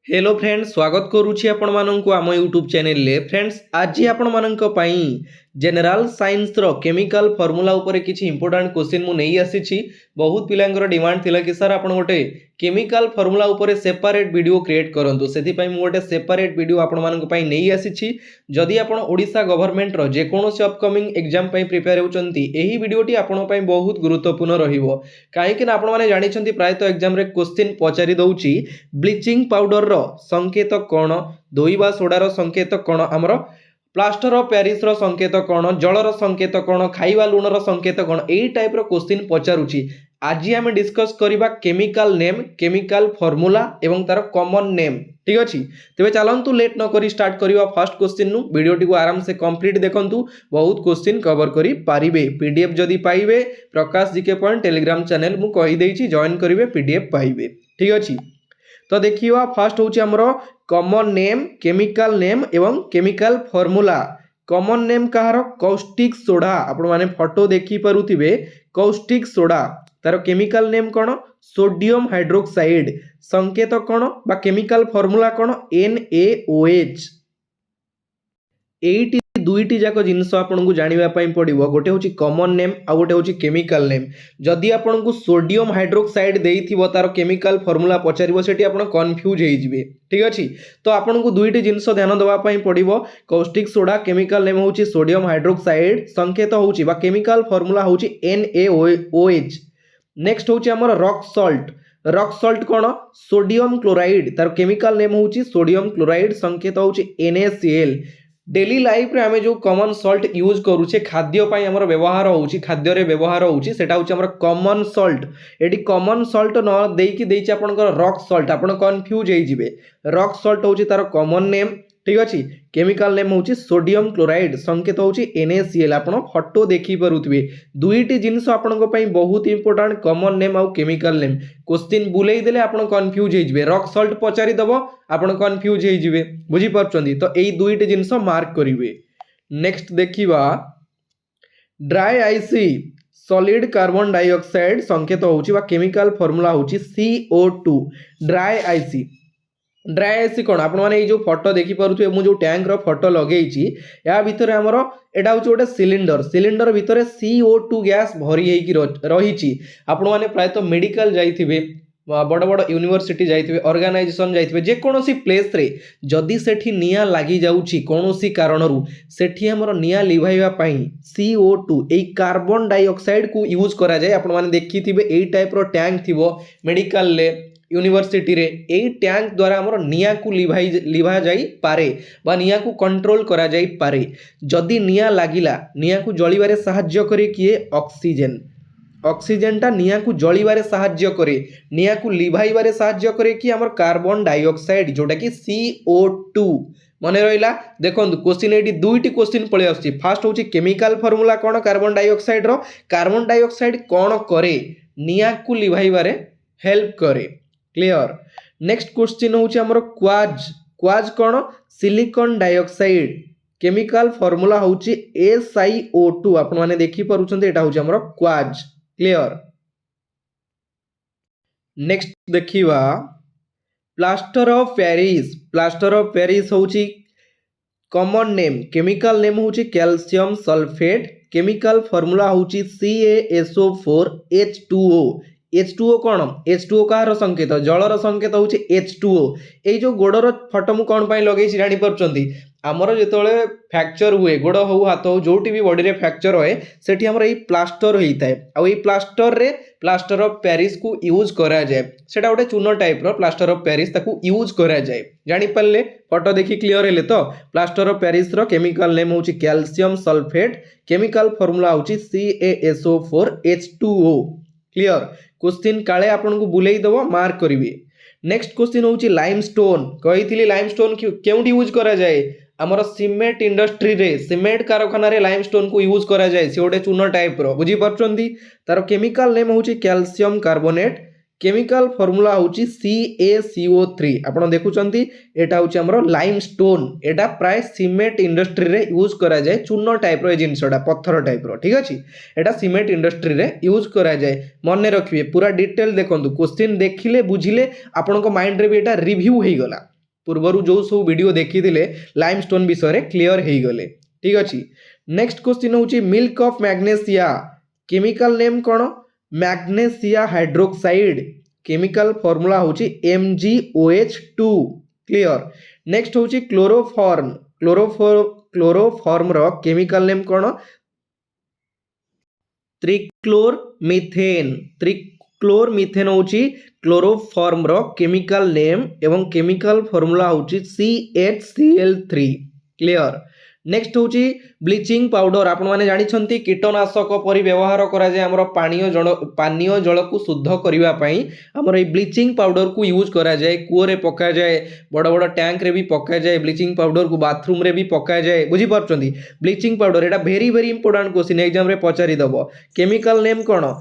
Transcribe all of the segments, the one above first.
Hello friends स्वागत करुछि आपण माननकु आम यूट्यूब चैनल ले फ्रेंड्स आज आपण माननक पई जनरल साइंस रो केमिकल फार्मूला ऊपर किछि इंपोर्टेंट क्वेश्चन मु नै आसीछि। बहुत पिलांगर डिमांड थिला कि सर आपण गोटे केमिकल फार्मूला ऊपर सेपरेट वीडियो क्रिएट करंतु सेति पई मु गोटे सेपरेट वीडियो आपण माननक पई नै आसीछि। जदि आपण ओडिसा गवर्नमेंट रो जे कोनोसी अपकमिंग एग्जाम पई प्रिपेयर होचंती एही वीडियोटी आपण पई बहुत गुरुत्वपूर्ण रहिबो काहे कि आपण माने जानि छंती प्राय तो एग्जाम रे क्वेश्चन पचारि दउची ब्लीचिंग पाउडर रो संकेत कोण धोइबा सोडार संकेत कोण आमर प्लास्टर ऑफ पेरिस रो संकेत कोण जलर संकेत कोण खाइबा लुणर संकेत कोण एई टाइप रो क्वेश्चन पचारुची। आज आम डिस्कस करिबा केमिकल नेम केमिकल फार्मूला एवं तार कॉमन नेम ठीक अछि। तेबे चलंतु लेट न करी स्टार्ट करिबा फर्स्ट क्वेश्चन नु वीडियोटी को आराम से कंप्लीट देखंतु बहुत क्वेश्चन कवर करी पारिबे। पीडीएफ जदी पाइबे प्रकाश जीके पॉइंट टेलीग्राम चैनल मु कहि देइछि जॉइन करिवे पीडीएफ पाइबे ठीक अछि। तो देखिए फास्ट हूँ आमर कॉमन नेम केमिकल नेम एवं केमिकल फार्मूला। कॉमन नेम कहार कौस्टिक सोडा आपण माने फोटो देखि पारुथिबे कौस्टिक सोडा तार केमिकल नेम कौन सोडियम हाइड्रोक्साइड संकेत कौन बा केमिकल फार्मूला कौन NaOH। एटी दुईटी जाक जिनस आपको जानवा पड़ो गोटे हूँ कॉमन नेम आ गोटे हूँ केमिकल नेम। जदि आपको सोडियम हाइड्रोक्साइड देइथिबो तार केमिकल फार्मूला पचारिबो सेठी आपण कन्फ्यूज होइजिबे ठीक अछि। तो आपको दुईटी जिनस ध्यान देवा पड़ो कौस्टिक सोडा केमिकल नेम हूँ सोडियम हाइड्रोक्साइड संकेत हूँ बा केमिकल फार्मूला हूँ NaOH। नेक्स्ट हूँ आमर रॉक सॉल्ट कौन सोडियम क्लोराइड तार केमिकल नेम हूँ सोडियम क्लोराइड संकेत हूँ NaCl। डेली लाइफ रे हमें जो कॉमन सॉल्ट यूज करूचे खाद्य पाई हमर व्यवहार होउची खाद्य रे व्यवहार होउची सेटा होउची हमर कॉमन सॉल्ट। एडी कॉमन सॉल्ट न देकी देइची आपनकर रॉक सॉल्ट आपण कंफ्यूज होई जिवे। रॉक सॉल्ट होउची तार कॉमन नेम ठीक अछि। केमिकल नेम होउची सोडियम क्लोराइड संकेत होउची NaCl आपण फोटो देखि परुथबे। दुईटी जिंस आपनको पई बहुत इंपोर्टेंट कॉमन नेम आ केमिकल नेम। क्वेश्चन बुलेई देले आपण कंफ्यूज होई जिवे रॉक सॉल्ट पचारि दबो आपण कंफ्यूज होई जिवे बुझी परछंदी। तो एई दुईटी जिंस मार्क करिवे। नेक्स्ट देखिबा dry IC solid carbon dioxide संकेत होउची बा केमिकल फार्मूला होउची CO2। ड्राई आईसी कौन आपण माने जो फोटो देखि पारुथबे मु जो टैंक रो फोटो लगेइची या भितरे हमर एटा होची गोटे सिलिंडर भितरे CO2 गैस भरी हेकी रहिची। आपण माने प्राय तो मेडिकल जाइथिबे बड़ बड़ यूनिवर्सिटी जाइथिबे ऑर्गेनाइजेशन जाइथिबे जे कोनोसी प्लेस रे जदि सेठी निया लागि जाउची कोनोसी कारणरू सेठी हमर निया लिभाइबा पई CO2 एई कार्बन डाइऑक्साइड को यूज करा जाय। आपण माने देखिथिबे एई टाइप रो टैंक थिबो मेडिकल ले यूनिवर्सिटी रे एई टैंक द्वारा हमर निया को लिभा जाई पारे बा निया को कंट्रोल करा जाई पारे। जदि निया लागिला निया को जळिबारे सहाय्य करे किए ऑक्सीजन टा निया को जळिबारे सहाय्य करे निया को लिभाइबारे सहाय्य करे कि हमर कार्बन डाइऑक्साइड जोटा कि CO2 मने रहिला। देखंतु क्वेश्चन एटी दुईटी क्वेश्चन पळे आछि। फर्स्ट होछि केमिकल फार्मूला कोन कार्बन डाइऑक्साइड रो कार्बन डाइऑक्साइड कोन करे निया को लिभाइबारे हेल्प करे क्लियर। नेक्स्ट क्वेश्चन होछि हमर क्वाज कोन सिलिकॉन डाइऑक्साइड केमिकल फार्मूला होछि SiO2 आपण माने देखि परुछन्ते एटा होछि हमर क्वाज क्लियर। नेक्स्ट देखिबा प्लास्टर ऑफ पेरिस होछि कॉमन नेम केमिकल नेम होछि कैल्शियम सल्फेट केमिकल फार्मूला होछि CaSO4 H2O। H2O कौन H2O कहार संकेत जलर संकेत होछि H2O। एई जो गोडर फोटो मु कोन पई लगेछि जानि परछन्ती हमर जेतोले फ्रैक्चर हुए गोड़ हो हाथ हो जोटी भी बॉडी रे फ्रैक्चर होए सेठी हमर एई प्लास्टर होइताय आ एई प्लास्टर रे प्लास्टर ऑफ पेरिस को यूज करा जाय सेटा गोटे चूनो टाइप रो प्लास्टर ऑफ पेरिस ताकू यूज करा जाय जानि पल्ले फोटो देखि क्लियर हेले। तो प्लास्टर ऑफ पेरिस रो केमिकल नेम होछि कैल्शियम सल्फेट केमिकल फार्मूला होछि CaSO4 H2O क्लियर। क्वेश्चन काले आपन को बुलेई दबो मार्क करिवे। नेक्स्ट क्वेश्चन होछि लाइमस्टोन कहिथिली लाइमस्टोन केउंडी यूज करा जाय हमर सीमेंट इंडस्ट्री रे सीमेंट कारखाना रे लाइमस्टोन को यूज करा जाय से गोटे चूनो टाइप रो बुझी परछंती तार केमिकल नेम होछि कैल्शियम कार्बोनेट केमिकल फॉर्मूला होची CaCO3 आपण देखुचंती एटा होची हमरो लाइमस्टोन एटा प्राय सीमेंट इंडस्ट्री रे यूज करा जाय चूर्ण टाइप रो जिनसडा पत्थर टाइप रो ठीक अछि एटा सीमेंट इंडस्ट्री रे यूज करा जाय मने रखिबे पूरा डिटेल देखंतु क्वेश्चन देखिले बुझिले आपनको माइंड रे भी एटा रिव्यू हेई गला पूर्वरु जो सब वीडियो देखिथिले लाइमस्टोन विषय रे क्लियर हेई गले ठीक अछि नेक्स्ट क्वेश्चन होची milk of magnesia chemical name cone magnesia hydroxide chemical formula होची MgOH2 क्लियर नेक्स्ट होची क्लोरोफॉर्म रो केमिकल नेम कोन त्रिक्लोरमीथेन होची क्लोरोफॉर्म रो केमिकल नेम एवं केमिकल फॉर्मूला होची CHCl3 क्लियर नेक्स्ट होची ब्लीचिंग पाउडर आपण माने जानि छंती कीटनाशक परि व्यवहार करा जाय हमरो पानीय जल को शुद्ध करिवा पई हमरो ए ब्लीचिंग पाउडर को यूज करा जाय कुओ रे पका जाय बड़ बड़ टैंक रे भी पका जाय ब्लीचिंग पाउडर को बाथरूम रे भी पका जाय बुझी परछंती ब्लीचिंग पाउडर एटा very very important question exam रे पचारि दबो केमिकल नेम कोन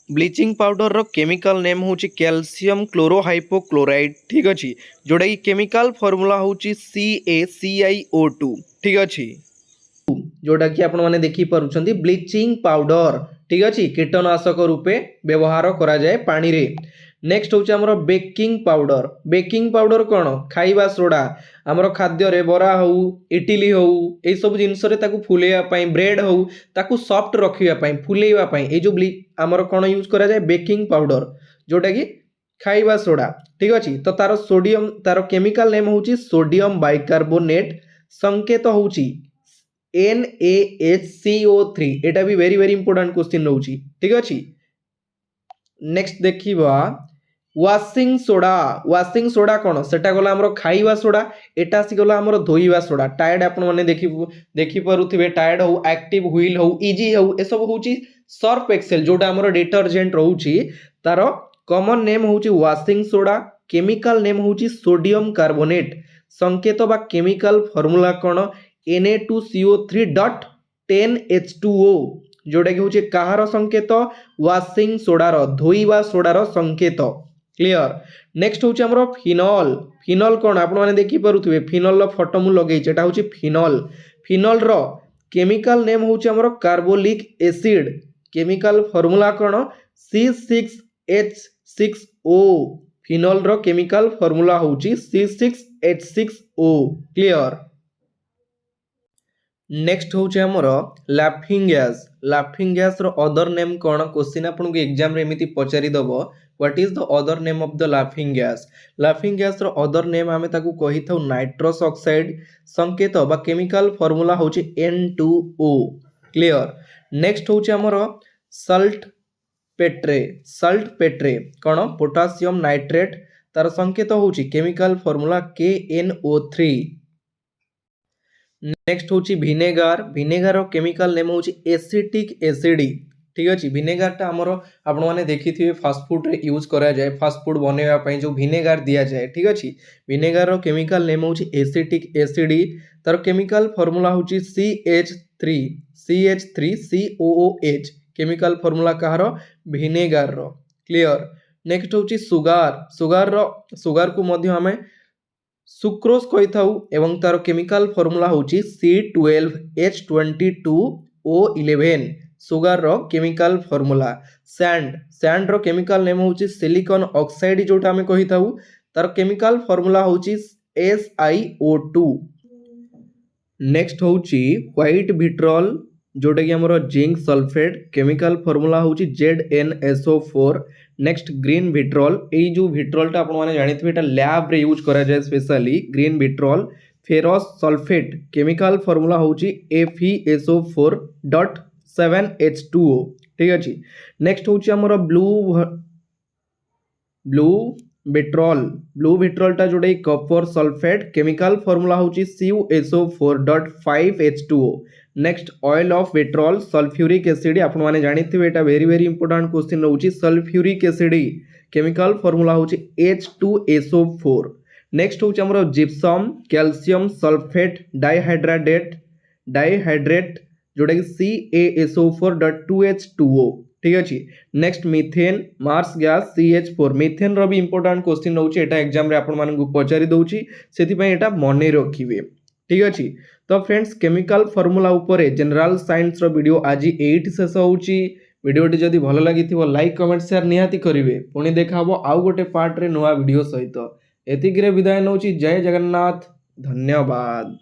ब्लीचिंग पाउडर रो केमिकल नेम होची कैल्शियम क्लोरोहाइपोक्लोराइड ठीक अछि जोडा की केमिकल फॉर्मूला होची CaCiO2 ठीक अछि जोडा की आपण माने देखि परुछंती ब्लीचिंग पाउडर ठीक अछि कीटनाशक रूपे व्यवहार करा जाय पानी रे नेक्स्ट होची हमरो बेकिंग पाउडर कोन खाइबा सोडा हमरो खाद्य रे बरा हो इडली हो ए सब जिंस रे ताकू फुलेया पई ब्रेड हो ताकू सॉफ्ट रखिया पई फुलेवा पई ए जो हमरो कोन यूज करा जाय बेकिंग पाउडर जोटा की खाइबा सोडा ठीक अछि तो तारो सोडियम तारो केमिकल नेम होची सोडियम बाइकार्बोनेट संकेत होची NaHCO3 एटा भी वेरी वेरी इंपोर्टेंट क्वेश्चन रहउची ठीक अछि नेक्स्ट देखिबा वाशिंग सोडा कोन सेटा गला हमरो खाइबा सोडा एटा सी गला हमरो धोइबा सोडा टायर्ड आपण माने देखि परुथिबे टायर्ड हो एक्टिव व्हील हो इजी हो ए सब होची सर्फ एक्सेल जोटा हमरो डिटर्जेंट रहउची तारो कॉमन नेम होची वाशिंग सोडा केमिकल नेम होची सोडियम कार्बोनेट संकेत बा केमिकल फार्मूला कोन Na2CO3.10H2O जोटा कि होची कहार संकेत वाशिंग सोडार धोइबा सोडार संकेत क्लियर नेक्स्ट होची हमरो फिनॉल कोन आपण माने देखि परुथिबे फिनॉल रो फोटो मु लगेइ जेटा होची फिनॉल रो केमिकल नेम होची हमरो कार्बोलिक एसिड केमिकल फार्मूला कोन C6H6O फिनॉल रो केमिकल फार्मूला होची C6H6O क्लियर नेक्स्ट होचे हमरो लाफिंग गैस रो अदर नेम कोन क्वेश्चन आपन को एग्जाम रे एमिति पचारि दबो what is the other name of the laughing gas रो अदर नेम हमें ताकू कहि थाउ नाइट्रस ऑक्साइड संकेत बा केमिकल फार्मूला होची N2O क्लियर नेक्स्ट होचे हमरो सल्ट पेट्रे कोन पोटेशियम नाइट्रेट तार संकेत होची केमिकल फार्मूला KNO3 नेक्स्ट होची विनेगार रो केमिकल नेम होची एसिटिक एसिड ठीक अछि विनेगार ता हमरो आपण माने देखिथिबे फास्ट फूड रे यूज करा जाय फास्ट फूड बनेवा पई जो विनेगार दिया जाय ठीक अछि विनेगार रो केमिकल नेम होची एसिटिक एसिड तार केमिकल फार्मूला होची CH3COOH केमिकल फार्मूला कहारो विनेगार रो क्लियर नेक्स्ट होची सुगार को मध्य हमें सुक्रोज कहि थाउ एवं तार केमिकल फार्मूला होची C12H22O11 सुगार रो केमिकल फार्मूला सैंड रो केमिकल नेम होची सिलिकॉन ऑक्साइड जोटा हमें कहि थाउ तार केमिकल फार्मूला होची SiO2 नेक्स्ट होची व्हाइट विट्रॉल जोटा कि हमरो जिंक सल्फेट केमिकल फार्मूला होची ZnSO4 नेक्स्ट ग्रीन विट्रॉल ए जो विट्रॉल टा आपण माने जानिथिबे एटा लैब रे यूज करा जाय specially green vitriol ferrous sulphate chemical formula होची FeSO4.7H2O ठीक अछि नेक्स्ट होची हमरो ब्लू विट्रॉल टा जोडे कॉपर सल्फेट केमिकल फार्मूला होची CuSO4.5H2O next oil of vitriol sulphuric acid आपण माने जानिथिबे एटा वेरी वेरी इंपोर्टेंट क्वेश्चन रहउची सल्फ्यूरिक एसिड केमिकल फार्मूला होची H2SO4 नेक्स्ट होची हमरो जिप्सम कैल्शियम सल्फेट डाइहाइड्रेट जोडा कि CaSO4.2H2O ठीक अच्छे। Next methane marsh gas CH4 methane रो भी इंपोर्टेंट क्वेश्चन रोचे एटा एग्जाम रे आपण मानकु पचारि दउची सेति पई एटा मने रखिबे ठीक अछि। तो फ्रेंड्स केमिकल फार्मूला उपरे जनरल साइंस रो वीडियो आज एट शेष होउची। वीडियोटी जदि भल लागिथिबो लाइक कमेंट शेयर निहाती करिवे। पुणी देखा हबो आउ गोटे पार्ट रे नवा वीडियो सहित। एतिकिरे विदाय नउची। जय जगन्नाथ। धन्यवाद।